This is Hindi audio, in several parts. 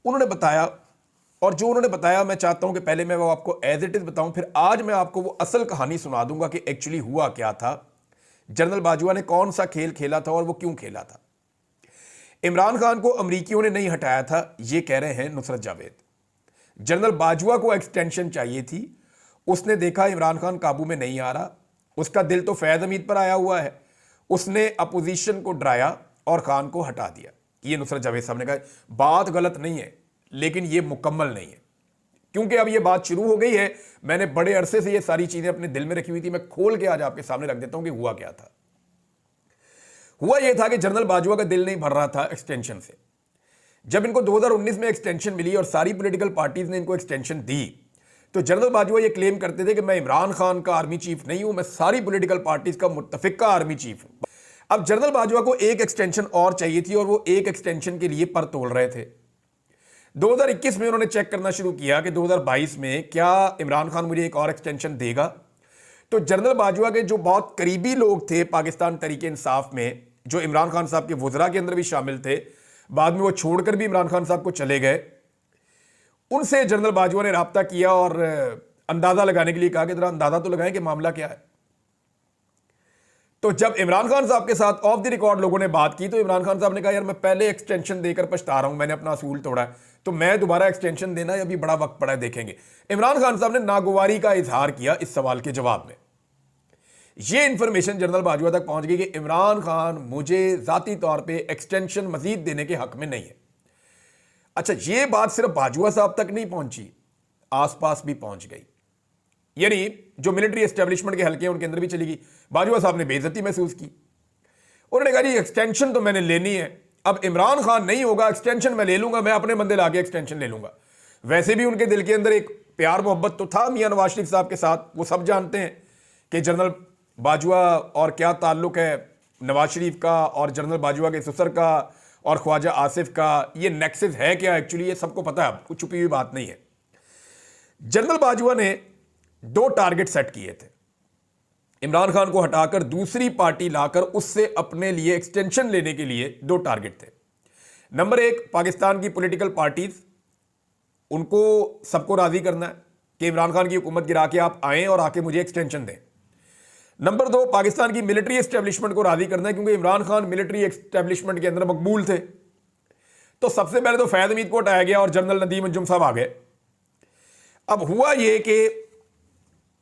उन्होंने बताया, और जो उन्होंने बताया मैं चाहता हूं कि पहले मैं वो आपको एज इट इज बताऊं, फिर आज मैं आपको वो असल कहानी सुना दूंगा कि एक्चुअली हुआ क्या था, जनरल बाजवा ने कौन सा खेल खेला था और वो क्यों खेला था। इमरान खान को अमरीकियों ने नहीं हटाया था, ये कह रहे हैं नुसरत जावेद। जनरल बाजवा को एक्सटेंशन चाहिए थी, उसने देखा इमरान खान काबू में नहीं आ रहा, उसका दिल तो फैज हमीद पर आया हुआ है, उसने अपोजिशन को डराया और खान को हटा दिया। ये नुसरत जावेद साहब ने कहा। बात गलत नहीं है, लेकिन ये मुकम्मल नहीं है, क्योंकि अब ये बात शुरू हो गई है। मैंने बड़े अरसे से ये सारी चीजें अपने दिल में रखी हुई थी, मैं खोल के आज आपके सामने रख देता हूं कि हुआ क्या था। हुआ यह था कि जनरल बाजवा का दिल नहीं भर रहा था एक्सटेंशन से। जब इनको 2019 में एक्सटेंशन मिली और सारी पॉलिटिकल पार्टीज ने इनको एक्सटेंशन दी, तो जनरल बाजवा ये क्लेम करते थे कि मैं इमरान खान का आर्मी चीफ नहीं हूं, मैं सारी पॉलिटिकल पार्टीज का मुत्तफिका आर्मी चीफ हूं। अब जनरल बाजवा को एक एक्सटेंशन और चाहिए थी और वो एक एक्सटेंशन के लिए पर तोल रहे थे। 2021 में उन्होंने चेक करना शुरू किया कि 2022 में क्या इमरान खान मुझे एक और एक्सटेंशन देगा। तो जनरल बाजवा के जो बहुत करीबी लोग थे पाकिस्तान तरीके इंसाफ में, जो इमरान खान साहब के वज़रा के अंदर भी शामिल थे, बाद में वो छोड़कर भी इमरान खान साहब को चले गए, उनसे जनरल बाजवा ने राब्ता किया और अंदाजा लगाने के लिए कहा कि जरा अंदाजा तो लगाएं कि मामला क्या है। तो जब इमरान खान साहब के साथ ऑफ द रिकॉर्ड लोगों ने बात की, तो इमरान खान साहब ने कहा यार मैं पहले एक्सटेंशन देकर पछता रहा हूं, मैंने अपना असूल तोड़ा है, तो मैं दोबारा एक्सटेंशन देना अभी बड़ा वक्त पड़ा है, देखेंगे। इमरान खान साहब ने नागवारी का इजहार किया इस सवाल के जवाब में। यह इंफॉर्मेशन जनरल बाजवा तक पहुंच गई कि इमरान खान मुझे जाती तौर पर एक्सटेंशन मजीद देने के हक में नहीं है। अच्छा, यह बात सिर्फ बाजवा साहब तक नहीं पहुंची, आसपास भी पहुंच गई, यानी जो मिलिट्री एस्टेब्लिशमेंट के हल्के हैं उनके अंदर भी चली गई। बाजवा साहब ने बेइज्जती महसूस की, उन्होंने कहा जी एक्सटेंशन तो मैंने लेनी है, अब इमरान खान नहीं होगा, एक्सटेंशन मैं ले लूंगा, मैं अपने बंदे लाके एक्सटेंशन ले लूंगा। वैसे भी उनके दिल के अंदर एक प्यार मोहब्बत तो था मियां नवाज शरीफ साहब के साथ, वो सब जानते हैं कि जनरल बाजवा और क्या ताल्लुक है नवाज शरीफ का और जनरल बाजवा के ससुर का और ख्वाजा आसिफ का, ये नेक्सस है क्या एक्चुअली, ये सबको पता है, कुछ छुपी हुई बात नहीं है। जनरल बाजवा ने 2 टारगेट सेट किए थे, इमरान खान को हटाकर दूसरी पार्टी लाकर उससे अपने लिए एक्सटेंशन लेने के लिए 2 टारगेट थे। नंबर 1, पाकिस्तान की पॉलिटिकल पार्टीज, उनको सबको राजी करना है कि इमरान खान की हुकूमत गिरा के आप आएं और आके मुझे एक्सटेंशन दें। नंबर 2, पाकिस्तान की मिलिट्री एस्टेब्लिशमेंट को राजी करना है, क्योंकि इमरान खान मिलिट्री एस्टेब्लिशमेंट के अंदर मकबूल थे। तो सबसे पहले तो फैज हमीद को हटाया गया और जनरल नदीम अंजुम साहब आ गए। अब हुआ यह कि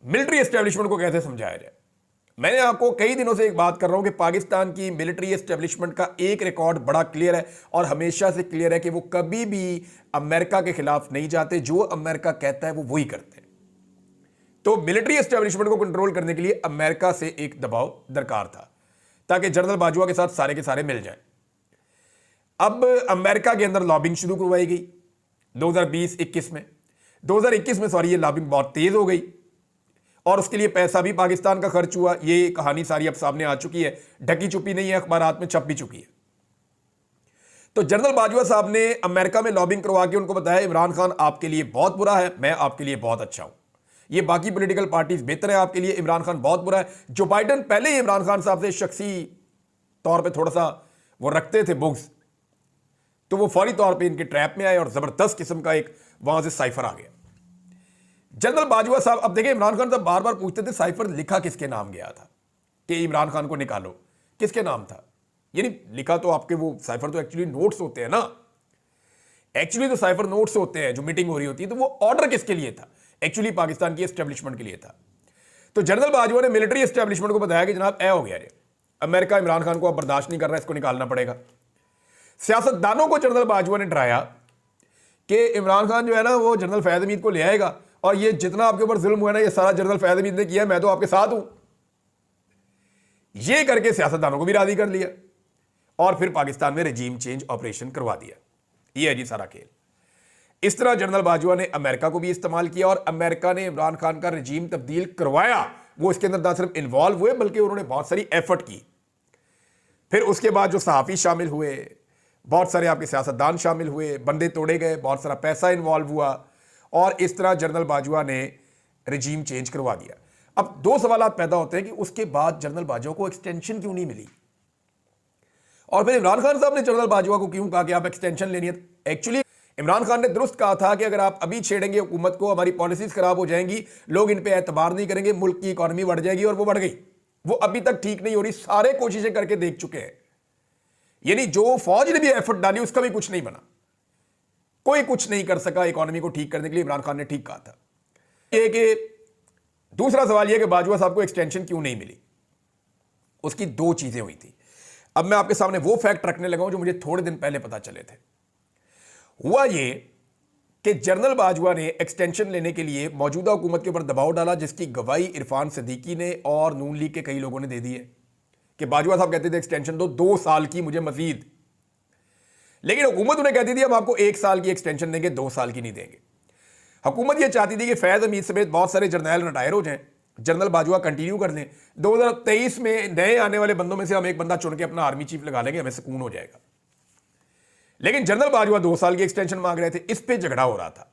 मिलिट्री एस्टेब्लिशमेंट को कैसे समझाया जाए। मैंने आपको कई दिनों से एक बात कर रहा हूं कि पाकिस्तान की मिलिट्री एस्टेब्लिशमेंट का एक रिकॉर्ड बड़ा क्लियर है और हमेशा से क्लियर है कि वो कभी भी अमेरिका के खिलाफ नहीं जाते, जो अमेरिका कहता है वो वही करते हैं। तो मिलिट्री एस्टेब्लिशमेंट को कंट्रोल करने के लिए अमेरिका से एक दबाव दरकार था, ताकि जनरल बाजवा के साथ सारे के सारे मिल जाएं। अब अमेरिका के अंदर लॉबिंग शुरू करवाई गई 2021 में सॉरी, ये लॉबिंग बहुत तेज हो गई और उसके लिए पैसा भी पाकिस्तान का खर्च हुआ। ये कहानी सारी अब सामने आ चुकी है, ढकी छुपी नहीं है, अखबारात में छप भी चुकी है। तो जनरल बाजवा साहब ने अमेरिका में लॉबिंग करवा के उनको बताया इमरान खान आपके लिए बहुत बुरा है, मैं आपके लिए बहुत अच्छा हूं, ये बाकी पॉलिटिकल पार्टीज बेहतर है आपके लिए, इमरान खान बहुत बुरा है। जो बाइडन पहले ही इमरान खान साहब से शख्सी तौर पे थोड़ा सा वो रखते थे बुग्स, तो वो फौरी तौर पे इनके ट्रैप में आए और जबरदस्त किस्म का एक वहां से साइफर आ गया। जनरल बाजवा साहब, अब देखिए इमरान खान साहब बार बार पूछते थे साइफर लिखा किसके नाम गया था कि इमरान खान को निकालो, किसके नाम था, यानी लिखा तो आपके वो साइफर तो एक्चुअली नोट्स होते हैं ना, एक्चुअली तो साइफर नोट्स होते हैं, जो मीटिंग हो रही होती है, तो वो ऑर्डर किसके लिए था, एक्चुअली पाकिस्तान की एस्टेब्लिशमेंट के लिए था। तो जनरल बाजवा ने मिलिट्री एस्टेब्लिशमेंट को बताया कि जनाब ऐ हो गया, अमेरिका इमरान खान को अब बर्दाश्त नहीं कर रहा, इसको निकालना पड़ेगा। सियासतदानों को जनरल बाजवा ने डराया कि इमरान खान जो है ना वो जनरल फैज हमीद को ले आएगा और ये जितना आपके ऊपर जुल्म हुआ ना ये सारा जनरल फैज हमीद ने किया, मैं तो आपके साथ हूं। ये करके सियासतदानों को भी राजी कर लिया और फिर पाकिस्तान में रजीम चेंज ऑपरेशन करवा दिया। ये है जी सारा खेल। इस तरह जनरल बाजवा ने अमेरिका को भी इस्तेमाल किया और अमेरिका ने इमरान खान का रजीम तब्दील करवाया। वो इसके अंदर ना सिर्फ इन्वॉल्व हुए बल्कि उन्होंने बहुत सारी एफर्ट की। फिर उसके बाद जो सहाफ़ी शामिल हुए, बहुत सारे आपके सियासतदान शामिल हुए, बंदे तोड़े गए, बहुत सारा पैसा इन्वॉल्व हुआ और इस तरह जनरल बाजवा ने रजीम चेंज करवा दिया। अब 2 सवाल पैदा होते हैं कि उसके बाद जनरल बाजवा को एक्सटेंशन क्यों नहीं मिली और फिर इमरान खान साहब ने जनरल बाजवा को क्यों कहा कि आप एक्सटेंशन लेनी है। एक्चुअली इमरान खान ने दुरुस्त कहा था कि अगर आप अभी छेड़ेंगे हुकूमत को, हमारी पॉलिसीज खराब हो जाएंगी, लोग इन पे एतबार नहीं करेंगे, मुल्क की इकॉनमी बढ़ जाएगी, और वो बढ़ गई। वो अभी तक ठीक नहीं हो रही, सारे कोशिशें करके देख चुके हैं। यानी जो फौज ने भी एफर्ट डाली उसका भी कुछ नहीं बना, कोई कुछ नहीं कर सका इकॉनमी को ठीक करने के लिए। इमरान खान ने ठीक कहा था। ये कि दूसरा सवाल यह कि बाजवा साहब को एक्सटेंशन क्यों नहीं मिली, उसकी दो चीजें हुई थी। अब मैं आपके सामने वो फैक्ट रखने लगा हूं जो मुझे थोड़े दिन पहले पता चले थे। हुआ ये कि जनरल बाजवा ने एक्सटेंशन लेने के लिए मौजूदा हुकूमत के ऊपर दबाव डाला, जिसकी गवाही इरफान सिद्दीकी ने और नून लीग के कई लोगों ने दे दी है कि बाजवा साहब कहते थे एक्सटेंशन दो, 2 साल की मुझे मजीद, लेकिन हुकूमत उन्हें कहती थी हम आपको 1 साल की एक्सटेंशन देंगे, 2 साल की नहीं देंगे। हुकूमत यह चाहती थी कि फैज हमीद समेत बहुत सारे जर्नैल रिटायर हो जाएं, जनरल बाजवा कंटिन्यू कर लें, 2023 में नए आने वाले बंदों में से हम एक बंदा चुन के अपना आर्मी चीफ लगा लेंगे, हमें सुकून हो जाएगा। लेकिन जनरल बाजवा 2 साल की एक्सटेंशन मांग रहे थे, इस पे झगड़ा हो रहा था।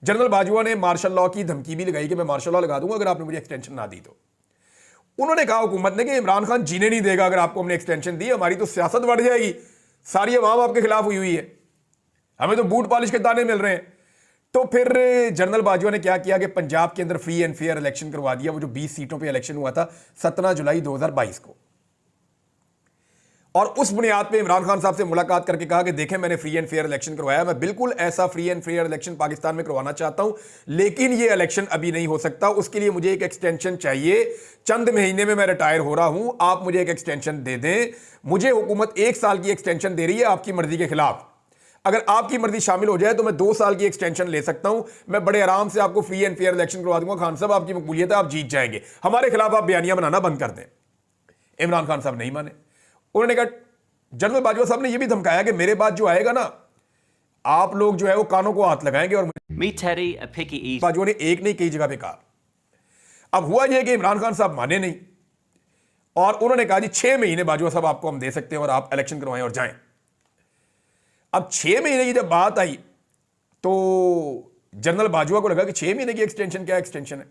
जनरल बाजवा ने मार्शल लॉ की धमकी भी लगाई कि मैं मार्शल लॉ लगा दूंगा अगर आपने मुझे एक्सटेंशन ना दी तो। उन्होंने कहा हुकूमत ने कि इमरान खान जीने नहीं देगा अगर आपको हमने एक्सटेंशन दी, हमारी तो सियासत बढ़ जाएगी, सारी अवाम आपके खिलाफ हुई है, हमें तो बूट पॉलिश के दाने मिल रहे हैं। तो फिर जनरल बाजवा ने क्या किया कि पंजाब के अंदर फ्री एंड फेयर इलेक्शन करवा दिया। वो जो 20 सीटों पे इलेक्शन हुआ था 17 जुलाई 2022 को, और उस बुनियाद पे इमरान खान साहब से मुलाकात करके कहा कि देखें मैंने फ्री एंड फेयर इलेक्शन करवाया, मैं बिल्कुल ऐसा free and fair election Pakistan में करवाना चाहता हूं, लेकिन ये इलेक्शन अभी नहीं हो सकता, उसके लिए मुझे एक एक्सटेंशन चाहिए, चंद महीने में मैं रिटायर हो रहा हूं, आप मुझे एक एक्सटेंशन दे दें। मुझे हुकूमत 1 साल की एक्सटेंशन दे रही है आपकी मर्जी के खिलाफ, अगर आपकी मर्जी शामिल हो जाए तो मैं 2 साल की एक्सटेंशन ले सकता हूं, मैं बड़े आराम से आपको फ्री एंड फेयर इलेक्शन करवा दूंगा, खान साहब आपकी मकबूलियत है, आप जीत जाएंगे, हमारे खिलाफ आप बयानियां बनाना बंद कर दें। इमरान खान साहब नहीं माने। उन्होंने कहा, जनरल बाजवा साहब ने यह भी धमकाया कि मेरे बाद जो आएगा ना, आप लोग जो है वो कानों को हाथ लगाएंगे। और बाजवा ने एक नहीं कई जगह पे कहा। अब हुआ यह कि इमरान खान साहब माने नहीं, और उन्होंने कहा जी 6 महीने बाजवा साहब आपको हम दे सकते हैं और आप इलेक्शन करवाएं और जाएं। अब 6 महीने की जब बात आई तो जनरल बाजवा को लगा कि 6 महीने की एक्सटेंशन क्या एक्सटेंशन है।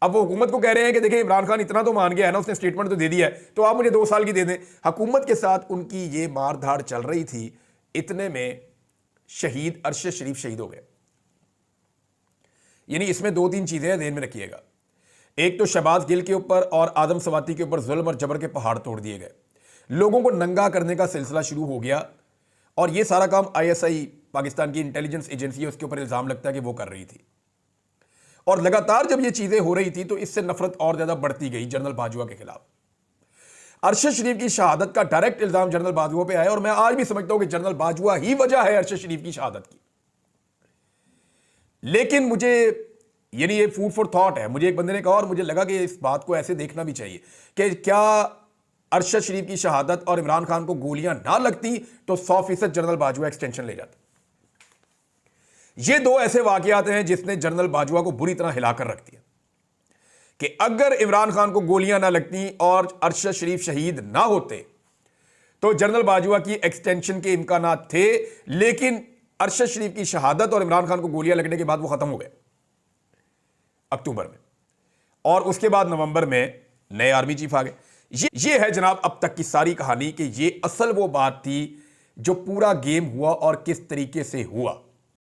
अब वो हुकूमत को कह रहे हैं कि देखिए इमरान खान इतना तो मान गया है ना, उसने स्टेटमेंट तो दे दिया है, तो आप मुझे 2 साल की दे दें। हुकूमत के साथ उनकी ये मारधाड़ चल रही थी, इतने में शहीद अरशद शरीफ शहीद हो गए। यानी इसमें 2-3 चीजें ध्यान में रखिएगा। एक तो शहबाज गिल के ऊपर और आदम सवाती के ऊपर जुल्म और जबर के पहाड़ तोड़ दिए गए, लोगों को नंगा करने का सिलसिला शुरू हो गया, और यह सारा काम ISI पाकिस्तान की इंटेलिजेंस एजेंसी है उसके ऊपर इल्जाम लगता है कि वो कर रही थी। और लगातार जब ये चीजें हो रही थी तो इससे नफरत और ज्यादा बढ़ती गई जनरल बाजवा के खिलाफ। अरशद शरीफ की शहादत का डायरेक्ट इल्जाम जनरल बाजवा पे आया, और मैं आज भी समझता हूं कि जनरल बाजवा ही वजह है अरशद शरीफ की शहादत की। लेकिन मुझे यानी ये फूड फॉर थॉट है, मुझे एक बंदे ने कहा और मुझे लगा कि इस बात को ऐसे देखना भी चाहिए कि क्या अरशद शरीफ की शहादत और इमरान खान को गोलियां ना लगती तो 100% जनरल बाजवा एक्सटेंशन ले जाता। ये 2 ऐसे वाकयात हैं जिसने जनरल बाजवा को बुरी तरह हिलाकर रख दिया कि अगर इमरान खान को गोलियां ना लगती और अरशद शरीफ शहीद ना होते तो जनरल बाजवा की एक्सटेंशन के इम्कानात थे, लेकिन अरशद शरीफ की शहादत और इमरान खान को गोलियां लगने के बाद वो खत्म हो गए अक्टूबर में, और उसके बाद नवंबर में नए आर्मी चीफ आ गए। ये है जनाब अब तक की सारी कहानी कि ये असल वो बात थी जो पूरा गेम हुआ और किस तरीके से हुआ।